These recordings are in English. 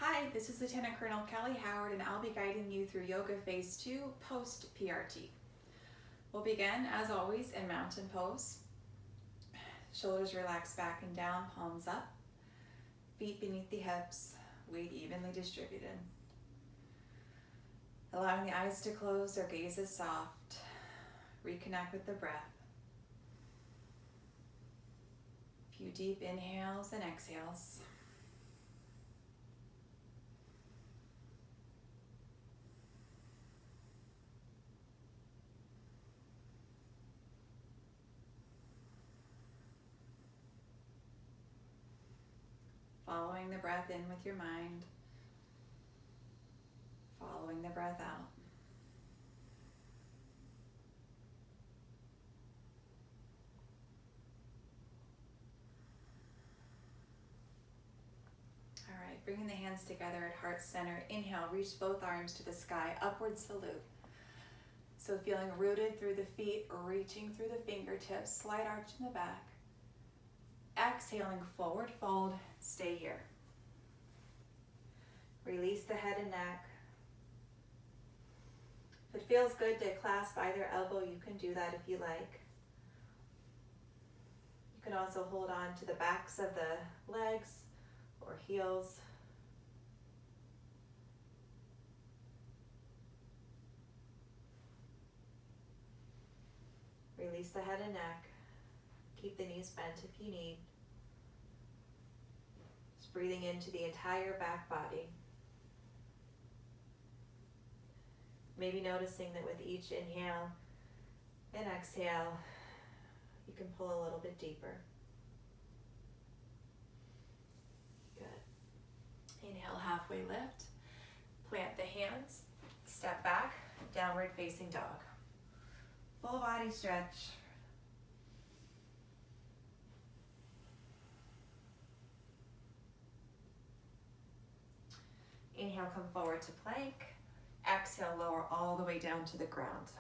Hi, this is Lieutenant Colonel Kelly Howard, and I'll be guiding you through Yoga Phase 2 post-PRT. We'll begin, as always, in mountain pose. Shoulders relaxed back and down, palms up. Feet beneath the hips, weight evenly distributed. Allowing the eyes to close, their gaze is soft. Reconnect with the breath. A few deep inhales and exhales. Following the breath in with your mind. Following the breath out. All right, bringing the hands together at heart center. Inhale, reach both arms to the sky, upward salute. So feeling rooted through the feet, reaching through the fingertips, slight arch in the back. Exhaling, forward fold, stay here. Release the head and neck. If it feels good to clasp either elbow, you can do that if you like. You can also hold on to the backs of the legs or heels. Release the head and neck. Keep the knees bent if you need. Just breathing into the entire back body. Maybe noticing that with each inhale and exhale, you can pull a little bit deeper. Good. Inhale, halfway lift. Plant the hands. Step back, downward facing dog. Full body stretch. Inhale, come forward to plank. Exhale, lower all the way down to the ground.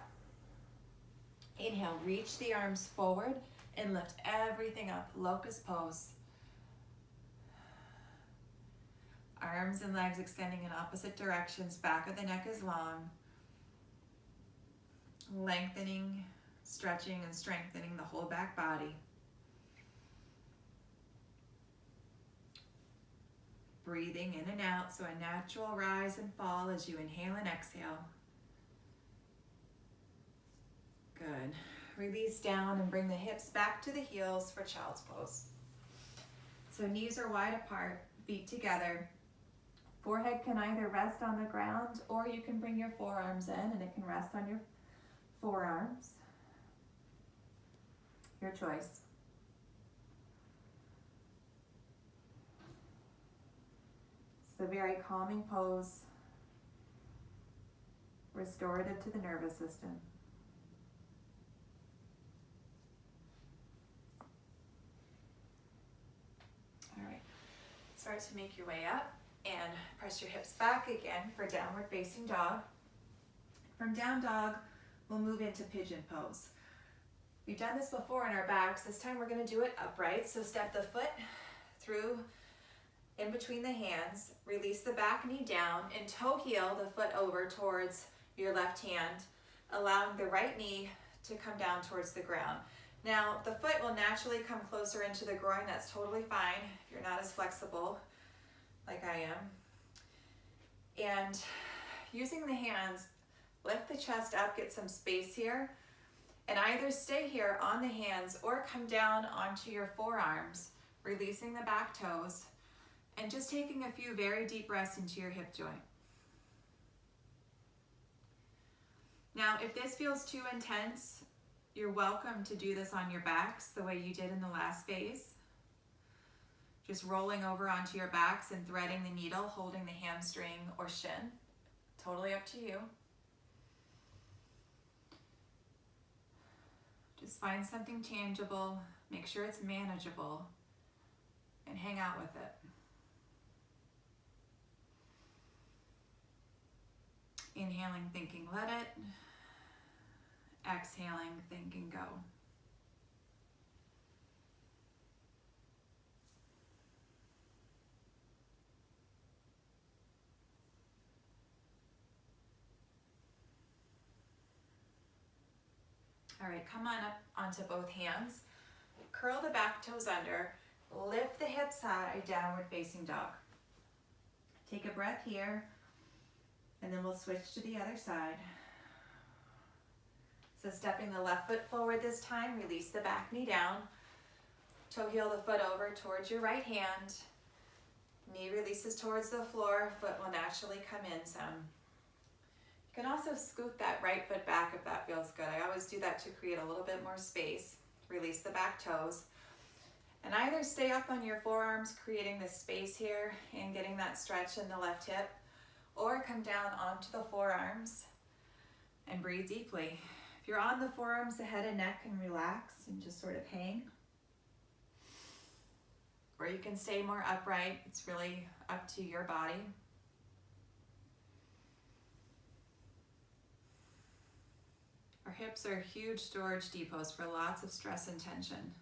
Inhale, reach the arms forward and lift everything up, locust pose. Arms and legs extending in opposite directions, back of the neck is long. Lengthening, stretching, and strengthening the whole back body. Breathing in and out, so a natural rise and fall as you inhale and exhale. Good. Release down and bring the hips back to the heels for child's pose. So knees are wide apart, feet together. Forehead can either rest on the ground or you can bring your forearms in and it can rest on your forearms. Your choice. It's a very calming pose, restorative to the nervous system. All right, start to make your way up and press your hips back again for downward facing dog. From down dog, we'll move into pigeon pose. We've done this before in our backs. This time we're going to do it upright. So step the foot through in between the hands, release the back knee down, and toe heel the foot over towards your left hand, allowing the right knee to come down towards the ground. Now, the foot will naturally come closer into the groin. That's totally fine if you're not as flexible like I am. And using the hands, lift the chest up, get some space here, and either stay here on the hands or come down onto your forearms, releasing the back toes, and just taking a few very deep breaths into your hip joint. Now, if this feels too intense, you're welcome to do this on your backs the way you did in the last phase. Just rolling over onto your backs and threading the needle, holding the hamstring or shin. Totally up to you. Just find something tangible, make sure it's manageable, and hang out with it. Inhaling, thinking, let it. Exhaling, thinking, go. All right, come on up onto both hands. Curl the back toes under. Lift the hips high, downward facing dog. Take a breath here, and then we'll switch to the other side. So stepping the left foot forward this time, release the back knee down. Toe heel the foot over towards your right hand. Knee releases towards the floor, foot will naturally come in some. You can also scoot that right foot back if that feels good. I always do that to create a little bit more space. Release the back toes. And either stay up on your forearms, creating this space here and getting that stretch in the left hip, or come down onto the forearms and breathe deeply. If you're on the forearms, the head and neck can relax and just sort of hang. Or you can stay more upright. It's really up to your body. Our hips are huge storage depots for lots of stress and tension.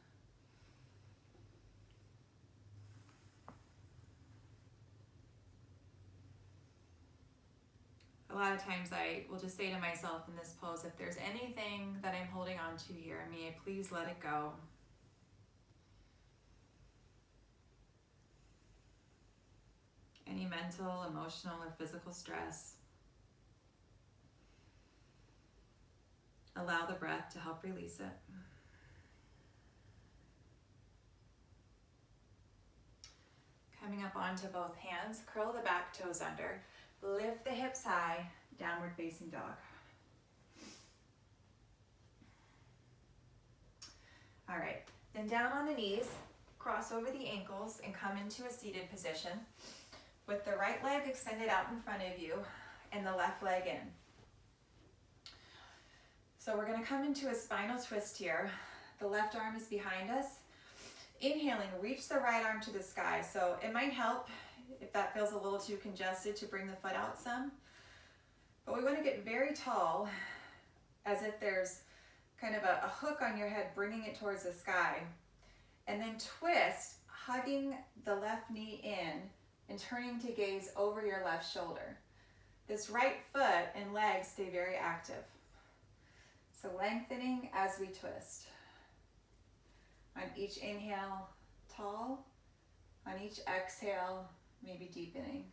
A lot of times I will just say to myself in this pose, if there's anything that I'm holding on to here, may I please let it go. Any mental, emotional, or physical stress. Allow the breath to help release it. Coming up onto both hands, curl the back toes under. Lift the hips high, downward facing dog. All right, then down on the knees, cross over the ankles and come into a seated position with the right leg extended out in front of you and the left leg in. So we're gonna come into a spinal twist here. The left arm is behind us. Inhaling, reach the right arm to the sky. So it might help if that feels a little too congested to bring the foot out some. But we want to get very tall, as if there's kind of a hook on your head, bringing it towards the sky. And then twist, hugging the left knee in and turning to gaze over your left shoulder. This right foot and leg stay very active. So lengthening as we twist. On each inhale, tall. On each exhale, maybe deepening.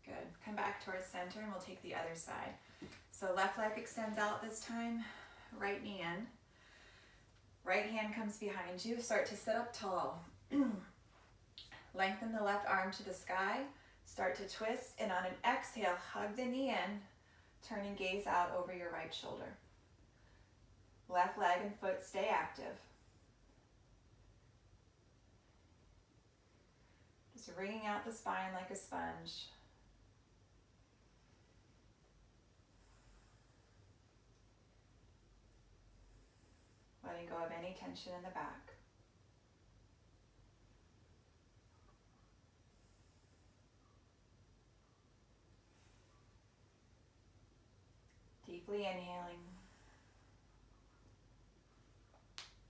Good. Come back towards center and we'll take the other side. So left leg extends out this time, right knee in. Right hand comes behind you. Start to sit up tall. Lengthen the left arm to the sky. Start to twist, and on an exhale, hug the knee in. Turn and gaze out over your right shoulder. Left leg and foot stay active. Just wringing out the spine like a sponge. Letting go of any tension in the back. Deeply inhaling.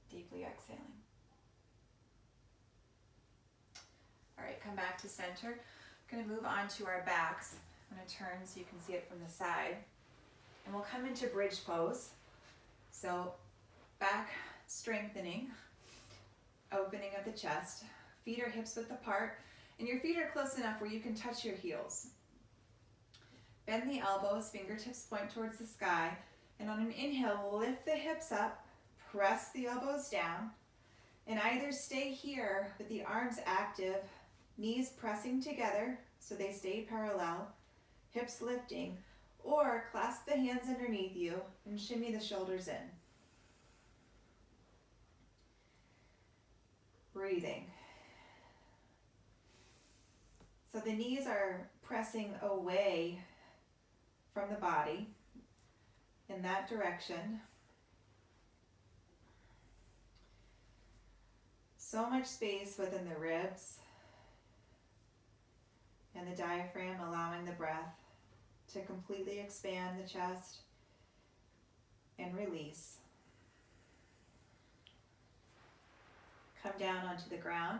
Deeply exhaling. All right, come back to center. I'm going to move on to our backs. I'm going to turn so you can see it from the side. And we'll come into bridge pose. So back strengthening, opening of the chest, feet are hips width apart, and your feet are close enough where you can touch your heels. Bend the elbows, fingertips point towards the sky, and on an inhale, lift the hips up, press the elbows down, and either stay here with the arms active, knees pressing together so they stay parallel, hips lifting, or clasp the hands underneath you and shimmy the shoulders in. Breathing. So the knees are pressing away from the body in that direction. So much space within the ribs and the diaphragm, allowing the breath to completely expand the chest and release. Come down onto the ground.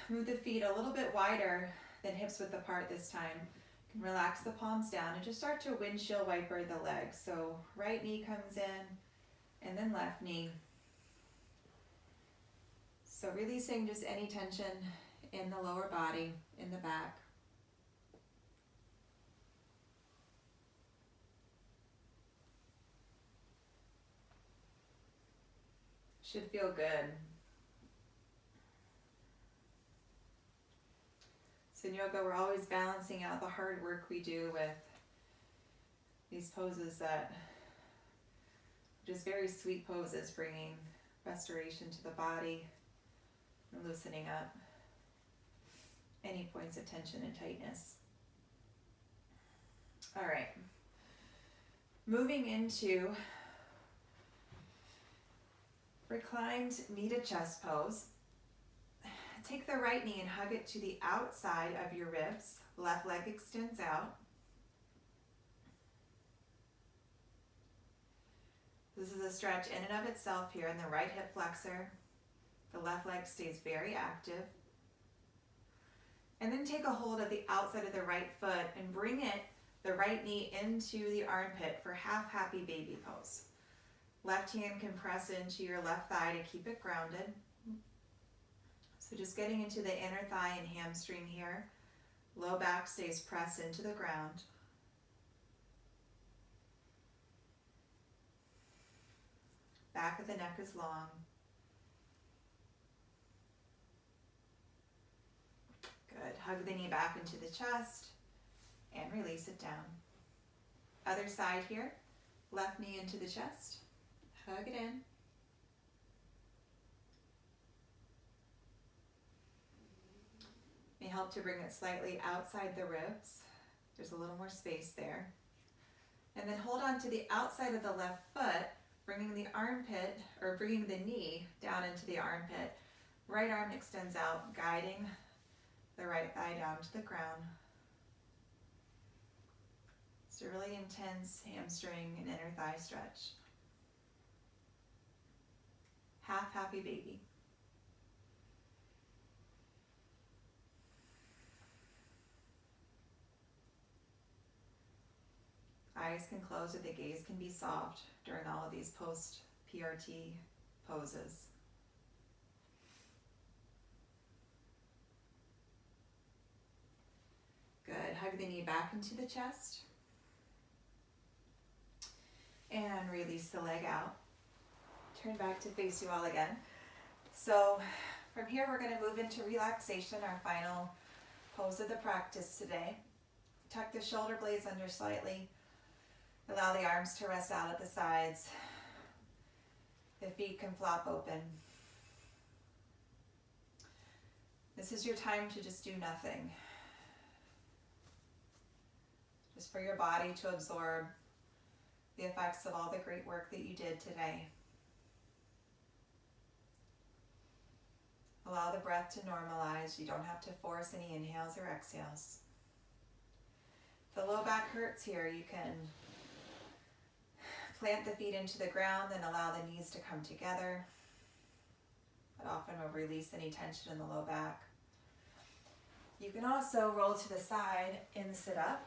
Move the feet a little bit wider than hips width apart this time. You can relax the palms down and just start to windshield wiper the legs. So right knee comes in and then left knee. So releasing just any tension in the lower body, in the back. Should feel good. So in yoga, we're always balancing out the hard work we do with these poses that are just very sweet poses, bringing restoration to the body and loosening up any points of tension and tightness. All right. Moving into reclined knee to chest pose. Take the right knee and hug it to the outside of your ribs. Left leg extends out. This is a stretch in and of itself here in the right hip flexor. The left leg stays very active. And then take a hold of the outside of the right foot and bring the right knee into the armpit for half happy baby pose. Left hand can press into your left thigh to keep it grounded. So just getting into the inner thigh and hamstring here. Low back stays pressed into the ground. Back of the neck is long. Good. Hug the knee back into the chest and release it down. Other side here. Left knee into the chest. Hug it in. May help to bring it slightly outside the ribs. There's a little more space there. And then hold on to the outside of the left foot, bringing the armpit, or bringing the knee down into the armpit. Right arm extends out, guiding the right thigh down to the ground. It's a really intense hamstring and inner thigh stretch. Half happy baby. Eyes can close or the gaze can be soft during all of these post-PRT poses. Good. Hug the knee back into the chest. And release the leg out. Turn back to face you all again. So from here we're going to move into relaxation, our final pose of the practice today. Tuck the shoulder blades under slightly. Allow the arms to rest out at the sides. The feet can flop open. This is your time to just do nothing. Just for your body to absorb the effects of all the great work that you did today. Allow the breath to normalize. You don't have to force any inhales or exhales. If the low back hurts here, you can plant the feet into the ground, then allow the knees to come together. That often will release any tension in the low back. You can also roll to the side in the sit-up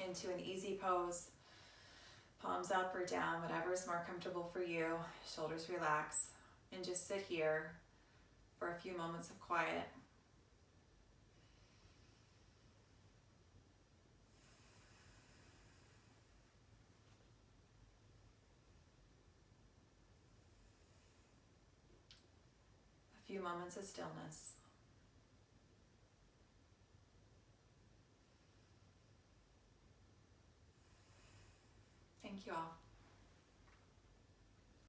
into an easy pose. Palms up or down, whatever is more comfortable for you. Shoulders relax. And just sit here for a few moments of quiet. A few moments of stillness. Thank you all.